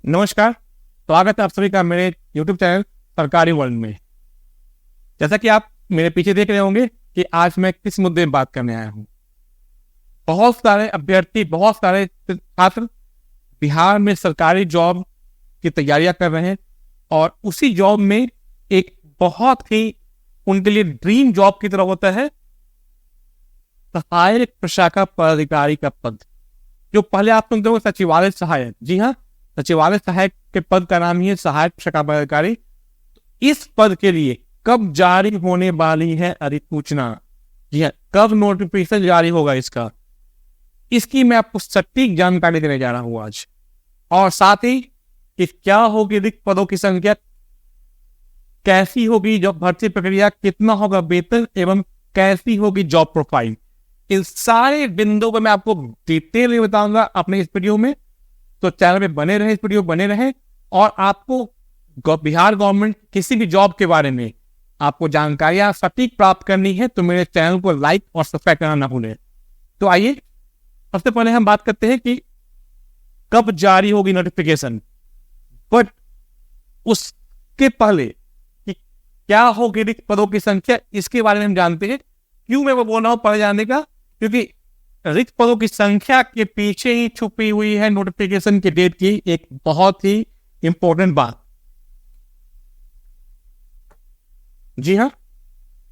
नमस्कार। स्वागत है आप सभी का मेरे YouTube चैनल सरकारी वर्ल्ड में। जैसा कि आप मेरे पीछे देख रहे होंगे कि आज मैं किस मुद्दे में बात करने आया हूं। बहुत सारे अभ्यर्थी, बहुत सारे छात्र बिहार में सरकारी जॉब की तैयारियां कर रहे हैं और उसी जॉब में एक बहुत ही उनके लिए ड्रीम जॉब की तरह होता है सहायक प्रशाखा पदाधिकारी का पद। जो पहले आप सुनते हो सचिवालय सहायक, जी हाँ, सचिवालय सहायक के पद का नाम ही है सहायक प्रशाखा पदाधिकारी। इस पद के लिए कब जारी होने वाली है अधिसूचना, जी हाँ, कब नोटिफिकेशन जारी होगा इसकी मैं आपको सटीक जानकारी देने जा रहा हूं आज। और साथ ही कि क्या होगी रिक्त पदों की संख्या, कैसी होगी जॉब भर्ती प्रक्रिया, कितना होगा वेतन एवं कैसी होगी जॉब प्रोफाइल, इन सारे बिंदुओं पर मैं आपको डिटेल में बताऊंगा अपने इस वीडियो में। तो चैनल पे बने रहे, इस वीडियो बने रहे। और आपको बिहार गवर्नमेंट किसी भी जॉब के बारे में आपको जानकारियां सटीक प्राप्त करनी है तो मेरे चैनल को लाइक और सब्सक्राइब करना ना भूलें। तो आइए सबसे पहले हम बात करते हैं कि कब जारी होगी नोटिफिकेशन। बट उसके पहले कि क्या होगी रिक्त पदों की संख्या, इसके बारे में हम जानते हैं। क्यों मैं वो बोल रहा हूं पढ़े जाने का, क्योंकि रिक्त पदों की संख्या के पीछे ही छुपी हुई है नोटिफिकेशन के डेट की एक बहुत ही इंपॉर्टेंट बात। जी हाँ,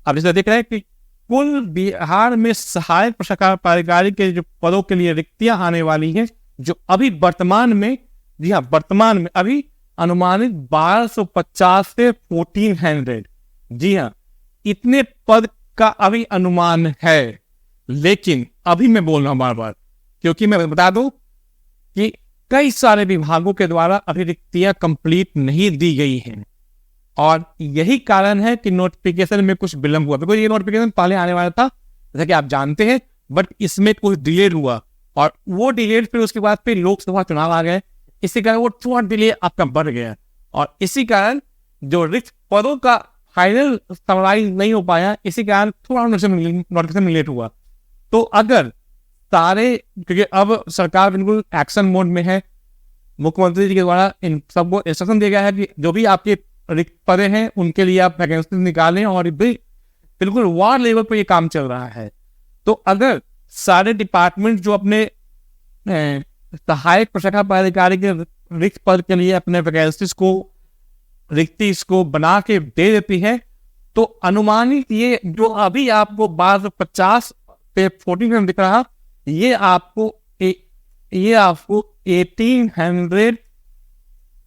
अब जैसे देख रहे हैं कि कुल बिहार में सहायक प्रशाखा पदाधिकारी के जो पदों के लिए रिक्तियां आने वाली हैं, जो अभी वर्तमान में, जी हाँ, वर्तमान में अभी अनुमानित 1250 से 1400, जी हाँ, इतने पद का अभी अनुमान है। लेकिन अभी मैं बोल रहा हूं बार बार, क्योंकि मैं बता दूं कि कई सारे विभागों के द्वारा अभी रिक्तियां कंप्लीट नहीं दी गई हैं और यही कारण है कि नोटिफिकेशन में कुछ विलंब हुआ। बिकॉज ये नोटिफिकेशन पहले आने वाला था जैसा कि आप जानते हैं, बट इसमें कुछ डिलेड हुआ और वो डिलेड फिर उसके बाद फिर लोकसभा चुनाव आ गए, इसी कारण वो थोड़ा डिले आपका बढ़ गया और इसी कारण जो रिक्त पदों का फाइनल समराइज नहीं हो पाया, इसी कारण थोड़ा नोटिफिकेशन लेट हुआ। तो अगर सारे, क्योंकि अब सरकार बिल्कुल एक्शन मोड में है, मुख्यमंत्री जी के द्वारा इन सबको इंस्ट्रक्शन दिया गया है कि जो भी आपके रिक्त पदे हैं उनके लिए आप वैकेंसी निकालें और बिल्कुल वार्ड लेवल पर ये काम चल रहा है। तो अगर सारे डिपार्टमेंट जो अपने सहायक प्रशाखा पदाधिकारी के रिक्त पद के लिए अपने वैकेंसीज को, रिक्ति इसको बना के दे देती है, तो अनुमानित ये जो अभी आपको 1250 पे 1400 दिख रहा, ये आपको 1800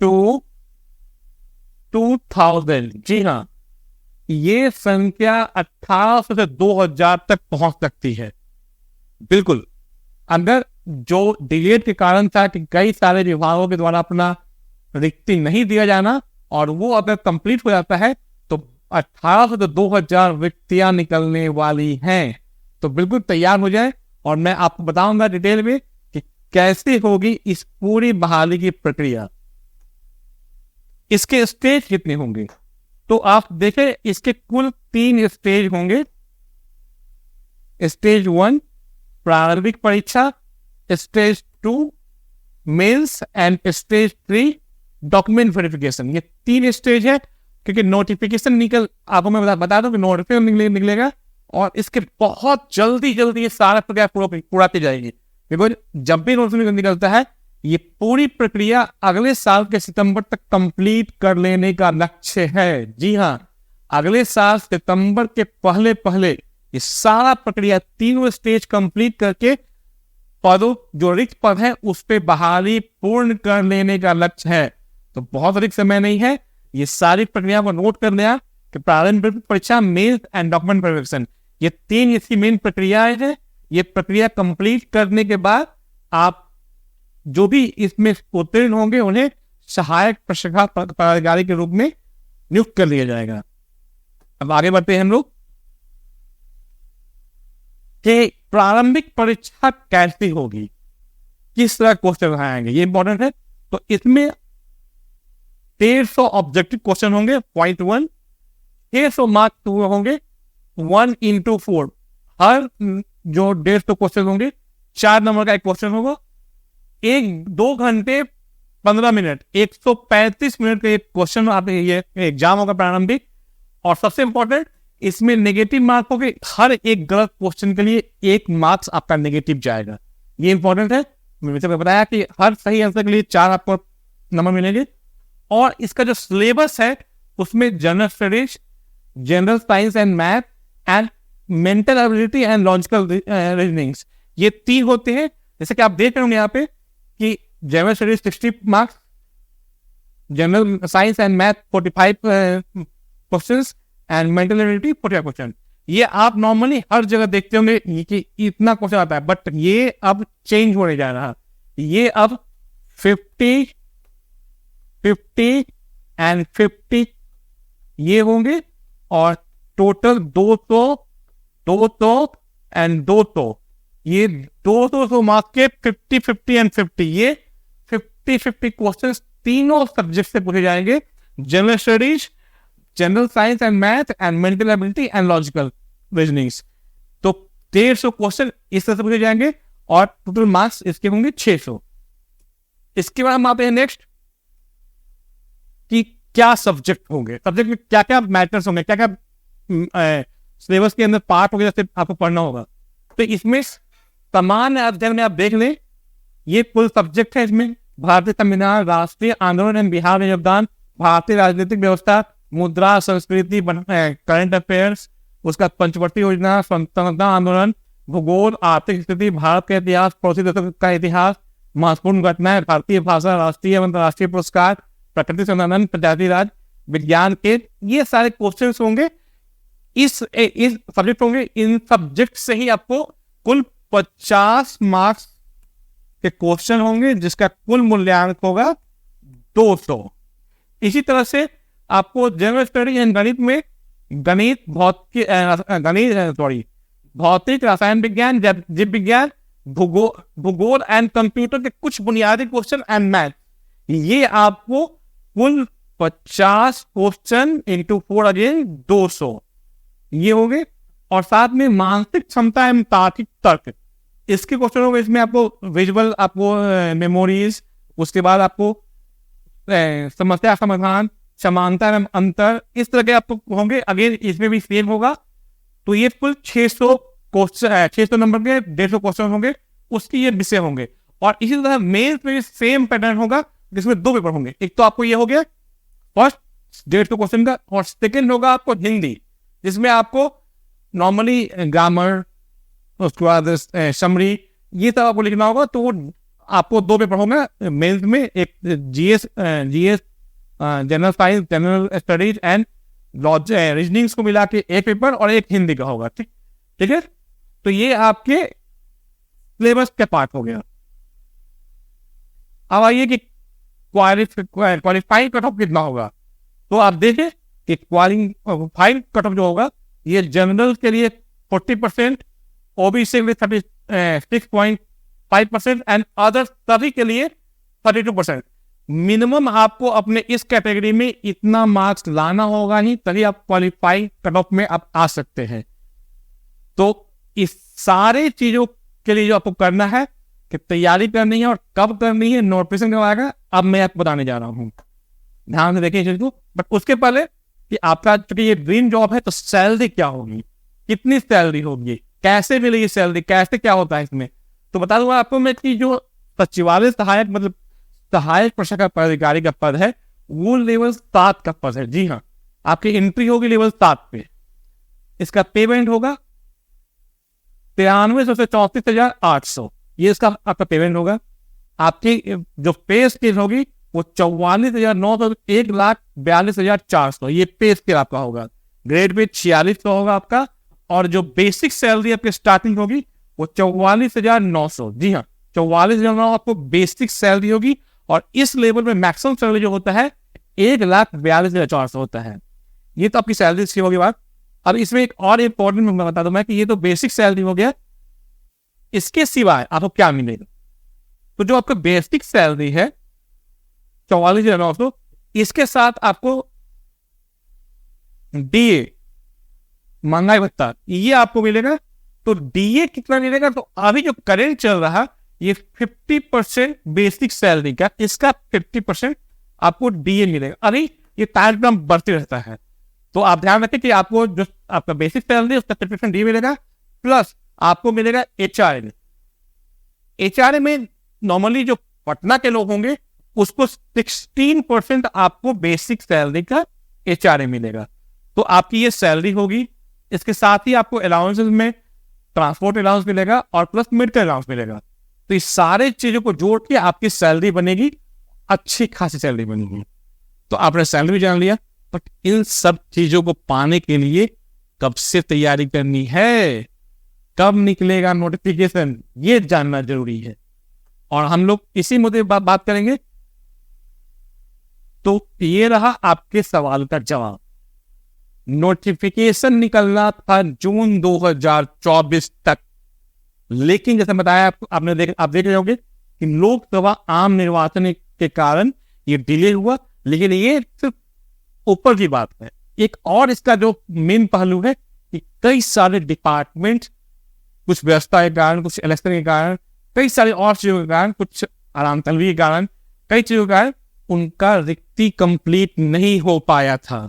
टू 2000, जी हाँ, ये संख्या 1800 से 2000 तक पहुंच सकती है। बिल्कुल, अगर जो डिलेट के कारण था कि कई सारे विभागों के द्वारा अपना रिक्ति नहीं दिया जाना और वो अगर कंप्लीट हो जाता है तो 1800 से 2000 रिक्तियां निकलने वाली हैं। तो बिल्कुल तैयार हो जाए और मैं आपको बताऊंगा डिटेल में कि कैसे होगी इस पूरी बहाली की प्रक्रिया, इसके स्टेज कितने होंगे। तो आप देखें, इसके कुल 3 स्टेज होंगे। स्टेज 1 प्रारंभिक परीक्षा, stage 2 mains and stage 3 document verification. ये 3 स्टेज है, क्योंकि नोटिफिकेशन आपको मैं बता दूं कि नोटिफिकेशन निकलेगा और इसके बहुत जल्दी ये सारा प्रक्रिया पूरा की जाएगी। बिकॉज जब भी नोटिफिकेशन निकलता है, ये पूरी प्रक्रिया अगले साल के सितंबर तक कंप्लीट कर लेने का लक्ष्य है। जी हाँ, अगले साल सितंबर के पहले ये सारा प्रक्रिया 3 स्टेज कंप्लीट करके पदों जो रिक्त पद है उस पे बहाली पूर्ण कर लेने का लक्ष्य है। तो बहुत अधिक समय नहीं है, ये सारी प्रक्रिया को नोट कर लिया कि प्रारंभिक परीक्षा, मेंस एंड डॉक्यूमेंट वेरिफिकेशन, ये 3 इसकी मेन प्रक्रियाएं हैं। ये प्रक्रिया कंप्लीट करने के बाद आप जो भी इसमें उत्तीर्ण होंगे उन्हें सहायक प्रशाखा पदाधिकारी के रूप में नियुक्त कर लिया जाएगा। अब आगे बढ़ते हैं हम लोग कि प्रारंभिक परीक्षा कैसी होगी, किस तरह क्वेश्चन आएंगे, ये इंपॉर्टेंट है। तो इसमें 150 ऑब्जेक्टिव क्वेश्चन होंगे, पॉइंट 1, 600 मार्क्स होंगे 1 into 4। हर जो 150 क्वेश्चन होंगे 4 नंबर का एक क्वेश्चन होगा। 1-2 घंटे मिनट 135 मिनट का एक क्वेश्चन आप ये एग्जाम होगा प्रारंभिक। और सबसे इंपॉर्टेंट, इसमें नेगेटिव मार्क होंगे, हर एक गलत क्वेश्चन के लिए 1 मार्क्स आपका नेगेटिव जाएगा। ये इंपॉर्टेंट है। मैंने बताया कि हर सही आंसर के लिए 4 आपको नंबर मिलेंगे। और इसका जो सिलेबस है उसमें general studies, general science and math and mental ability and logical reasonings, ये 3 होते हैं। जैसे कि आप देख रहे होंगे यहाँ पे कि general studies 60 marks, general science and math 45 questions and mental ability 45 question. ये आप नॉर्मली हर जगह देखते होंगे कि इतना क्वेश्चन आता है, बट ये अब चेंज होने जा रहा है। ये अब 50 एंड 50 ये होंगे और टोटल 200 एंड 200, ये 200 मार्क्स के 50 एंड 50, ये 50 क्वेश्चन तीनों सब्जेक्ट से पूछे जाएंगे। General studies, general science and math and mental ability and logical reasonings. तो 150 क्वेश्चन इस तरह से पूछे जाएंगे और टोटल मार्क्स इसके होंगे 600। इसके बाद हम आते हैं नेक्स्ट कि क्या सब्जेक्ट होंगे, सब्जेक्ट में क्या क्या मैटर्स होंगे, क्या क्या सिलेबस के अंदर पार्ट होंगे जैसे आपको पढ़ना होगा। तो इसमें सामान्य अध्ययन में आप देख लें, ये कुल सब्जेक्ट है। इसमें भारतीय संविधान, राष्ट्रीय आंदोलन एवं बिहार में योगदान, भारतीय राजनीतिक व्यवस्था, मुद्रा, संस्कृति, करंट अफेयर्स, उसका पंचवर्ती योजना, स्वतंत्रता आंदोलन, भूगोल, आर्थिक स्थिति, भारत का इतिहास, पड़ोसी देशों का इतिहास, महत्वपूर्ण घटनाएं, भारतीय भाषा, राष्ट्रीय एवं अंतर्राष्ट्रीय पुरस्कार, प्रकृति संवर्धन, पंचायती राज, विज्ञान के, ये सारे क्वेश्चंस होंगे। इस सब्जेक्ट होंगे। इन सब्जेक्ट से ही आपको कुल 50 मार्क्स के क्वेश्चन होंगे, जिसका कुल मूल्यांकन होगा 200। इसी तरह से आपको जनरल स्टडी एंड गणित में भौतिक, रसायन विज्ञान, जीव विज्ञान, भूगोल एंड कंप्यूटर के कुछ बुनियादी क्वेश्चन एंड मैथ, ये आपको कुल 50 क्वेश्चन इंटू 4 अगेन 200 ये होंगे। और साथ में मानसिक क्षमता एवं तार्किक तर्क, इसके क्वेश्चन होंगे। इसमें आपको विजुअल, आपको मेमोरीज, उसके बाद आपको समस्या समाधान, समानता एवं अंतर, इस तरह के आपको होंगे। अगेन इसमें भी सेम होगा। तो ये कुल 600 क्वेश्चन, 600 नंबर के 150 क्वेश्चन होंगे, उसके ये विषय होंगे। और इसी तरह मेंस में भी सेम पैटर्न होगा, जिसमें 2 पेपर होंगे। एक तो आपको ये हो गया फर्स्ट 150 क्वेश्चन का, और सेकेंड होगा आपको हिंदी, जिसमें आपको नॉर्मली ग्रामर, उसके बाद समरी, ये सब आपको लिखना होगा। तो आपको 2 पेपर होंगे मेंस में, एक GS general science, general studies and reasonings को मिला के एक पेपर, और एक हिंदी का होगा। ठीक है। तो ये आपके सिलेबस के पार्ट हो गया। अब आइए कि क्वालिफाइंग कट ऑफ कितना होगा। तो आप देखें कि क्वालिफाइंग कट ऑफ जो होगा, ये जनरल के लिए 40%, ओबीसी के लिए 36.5% एंड अदर सभी के लिए 32%। मिनिमम आपको अपने इस कैटेगरी में इतना मार्क्स लाना होगा ही, तभी आप क्वालिफाई कट ऑफ में आप आ सकते हैं। तो इस सारे चीजों के लिए जो आपको करना है, कि तैयारी करनी है और कब करनी है, नोटिफिकेशन कब आएगा, अब मैं आपको बताने जा रहा हूं। ध्यान से देखिए इस चीज को। बट उसके पहले कि आपका चूंकि ये ड्रीम जॉब है, तो सैलरी क्या होगी, कितनी सैलरी होगी, कैसे मिलेगी सैलरी, कैसे क्या होता है इसमें, तो बता दूंगा आपको मैं कि जो सचिवालय सहायक, मतलब सहायक प्रशासक पदाधिकारी का पद है, वो लेवल 7 का पद है। जी हाँ, आपकी एंट्री होगी लेवल 7 पे। इसका पेमेंट होगा 9300 से 34,800, ये इसका आपका पेमेंट होगा। आपकी जो पे स्केल होगी वो 44,900 से 1,42,400, ये पे स्केल आपका होगा। ग्रेड पे 4600 होगा आपका। और जो बेसिक सैलरी आपकी स्टार्टिंग होगी वो 44,900। जी हाँ, 44,900 आपको बेसिक सैलरी होगी। और इस लेवल में मैक्सिमम सैलरी जो होता है 1,42,400 होता है। ये तो आपकी सैलरी की होगी बात। अब इसमें एक और इंपॉर्टेंट मैं बता दूं मैं कि ये तो बेसिक सैलरी हो गया, इसके सिवाय आपको क्या मिलेगा। तो जो आपका बेसिक सैलरी है 44,900, इसके साथ आपको डीए, महंगाई भत्ता, ये आपको मिलेगा। तो डीए कितना मिलेगा, तो अभी जो करंट चल रहा, ये 50% बेसिक सैलरी का, इसका 50% आपको डीए मिलेगा। अरे ये डायग्राम बढ़ते रहता है, तो आप ध्यान रखें कि आपको जो आपका बेसिक सैलरी उसका 50% डीए मिलेगा, प्लस आपको मिलेगा एचआरए में। एचआरए में नॉर्मली जो पटना के लोग होंगे उसको 16% आपको बेसिक सैलरी का एचआरए मिलेगा। तो आपकी ये सैलरी होगी, इसके साथ ही आपको अलाउंसेस में ट्रांसपोर्ट अलाउंस मिलेगा और प्लस मेडिकल अलाउंस मिलेगा। तो इस सारे चीजों को जोड़ के आपकी सैलरी बनेगी, अच्छी खासी सैलरी बनेगी। तो आपने सैलरी जान लिया, बट इन सब चीजों को पाने के लिए कब से तैयारी करनी है, कब निकलेगा नोटिफिकेशन, ये जानना जरूरी है। और हम लोग इसी मुद्दे पर बात करेंगे। तो ये रहा आपके सवाल का जवाब। नोटिफिकेशन निकलना था जून 2024 तक, लेकिन जैसे बताया आप देख रहे होंगे कि लोकसभा आम निर्वाचन के कारण ये डिले हुआ। लेकिन ये सिर्फ ऊपर की बात है। एक और इसका जो मेन पहलू है कि कई सारे डिपार्टमेंट, कुछ व्यवस्था के कारण, कुछ इलेक्शन के कारण, कई सारे और चीजों के कारण, कुछ आराम तलवी के कारण, कई चीजों के कारण उनका रिक्ति कंप्लीट नहीं हो पाया था।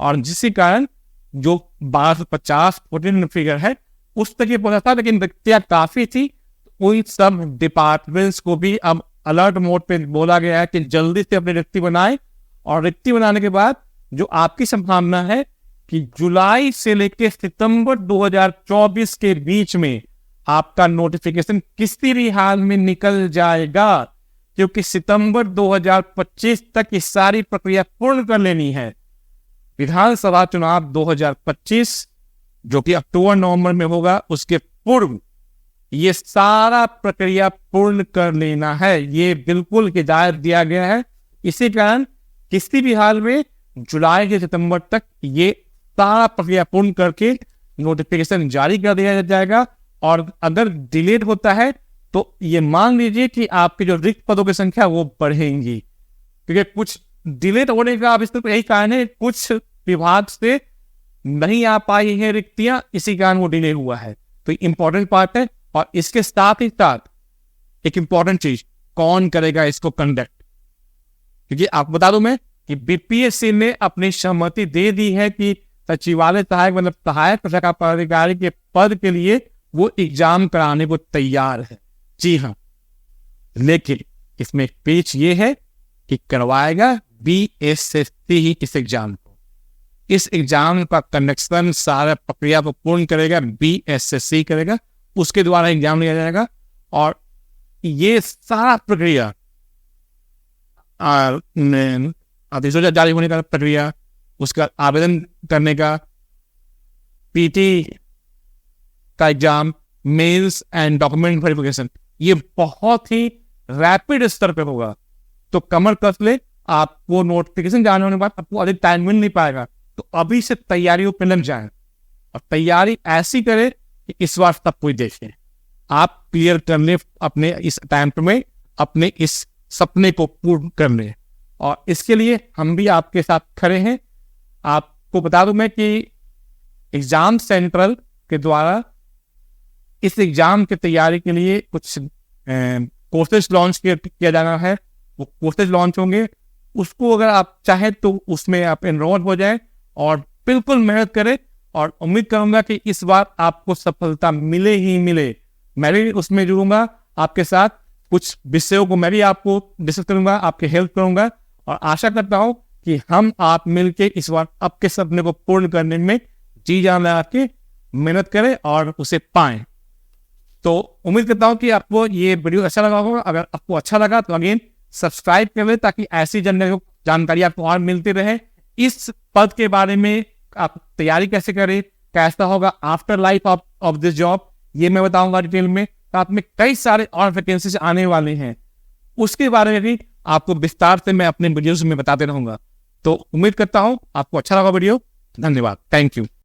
और जिसके कारण जो 1250 14 फिगर है उस तक ये पहुंचा था, लेकिन रिक्तियां काफी थी। उन सब डिपार्टमेंट्स को भी अब अलर्ट मोड पे बोला गया है कि जल्दी से अपनी रिक्ति बनाए। और रिक्ति बनाने के बाद जो आपकी संभावना है कि जुलाई से लेकर सितंबर 2024 के बीच में आपका नोटिफिकेशन किसी भी हाल में निकल जाएगा, क्योंकि सितंबर 2025 तक ये सारी प्रक्रिया पूर्ण कर लेनी है। विधानसभा चुनाव 2025 जो कि अक्टूबर नवंबर में होगा, उसके पूर्व ये सारा प्रक्रिया पूर्ण कर लेना है। ये बिल्कुल हिदायत दिया गया है। इसी कारण किसी भी हाल में जुलाई से सितंबर तक ये सारा प्रक्रिया पूर्ण करके नोटिफिकेशन जारी कर दिया जाएगा। और अगर डिलेड होता है तो ये मान लीजिए कि आपके जो रिक्त पदों की संख्या वो बढ़ेंगी, क्योंकि कुछ डिलेड होने का अब इसमें यही कारण है, कुछ विभाग से नहीं आ पाई है रिक्तियां, इसी कारण वो डिले हुआ है। तो इंपॉर्टेंट पार्ट है। और इसके साथ ही साथ एक इंपॉर्टेंट चीज, कौन करेगा इसको कंडक्ट, क्योंकि आप बता दूं मैं कि बीपीएससी ने अपनी सहमति दे दी है कि सचिवालय सहायक मतलब सहायक प्रशाखा पदाधिकारी के पद के लिए वो एग्जाम कराने को तैयार है। जी हाँ, लेकिन इसमें पेच ये है कि करवाएगा बीएसएससी ही इस एग्जाम को। इस एग्जाम का कंडक्शन सारा प्रक्रिया को पूर्ण करेगा बीएसएससी करेगा, उसके द्वारा एग्जाम लिया जाएगा। और ये सारा प्रक्रिया अधिसूचना जारी होने का प्रक्रिया, उसका आवेदन करने का, पीटी का exam, mails and document verification, ये बहुत ही रैपिड स्तर पे होगा। तो कमर कस ले, आपको नोटिफिकेशन जाने होने के बाद आपको अधिक टाइम मिल नहीं पाएगा। तो अभी से तैयारियों पे लग जाए और तैयारी ऐसी करे कि इस बार सब कोई देखे। आप क्लियर कर ले अपने इस अटेम्प्ट में, अपने इस सपने को पूर्ण कर ले। और इसके लिए हम भी आपके साथ खड़े हैं। आपको बता दूं मैं कि एग्जाम सेंट्रल के द्वारा इस एग्जाम की तैयारी के लिए कुछ कोर्सेज लॉन्च किया जाना है। वो कोर्सेज लॉन्च होंगे, उसको अगर आप चाहें तो उसमें आप एनरोल हो जाए और बिल्कुल मेहनत करें। और उम्मीद करूंगा कि इस बार आपको सफलता मिले ही मिले। मैं भी उसमें जुड़ूंगा आपके साथ, कुछ विषयों को मैं भी आपको डिस्कस करूंगा, आपकी हेल्प करूंगा। और आशा करता हूं कि हम आप मिलके इस बार आपके सपने को पूर्ण करने में जी जान लगा के मेहनत करें और उसे पाएं। तो उम्मीद करता हूं कि आपको ये वीडियो अच्छा लगा होगा। अगर आपको अच्छा लगा तो अगेन सब्सक्राइब कर ले, ताकि ऐसी जानकारी आपको और मिलती रहे। इस पद के बारे में आप तैयारी कैसे करें, कैसा होगा after life of this job, ये मैं बताऊंगा डिटेल में। साथ में कई सारे और वैकेंसीज आने वाले हैं, उसके बारे में भी आपको विस्तार से मैं अपने वीडियोस में बताते रहूंगा। तो उम्मीद करता हूं आपको अच्छा लगा वीडियो। धन्यवाद, थैंक यू।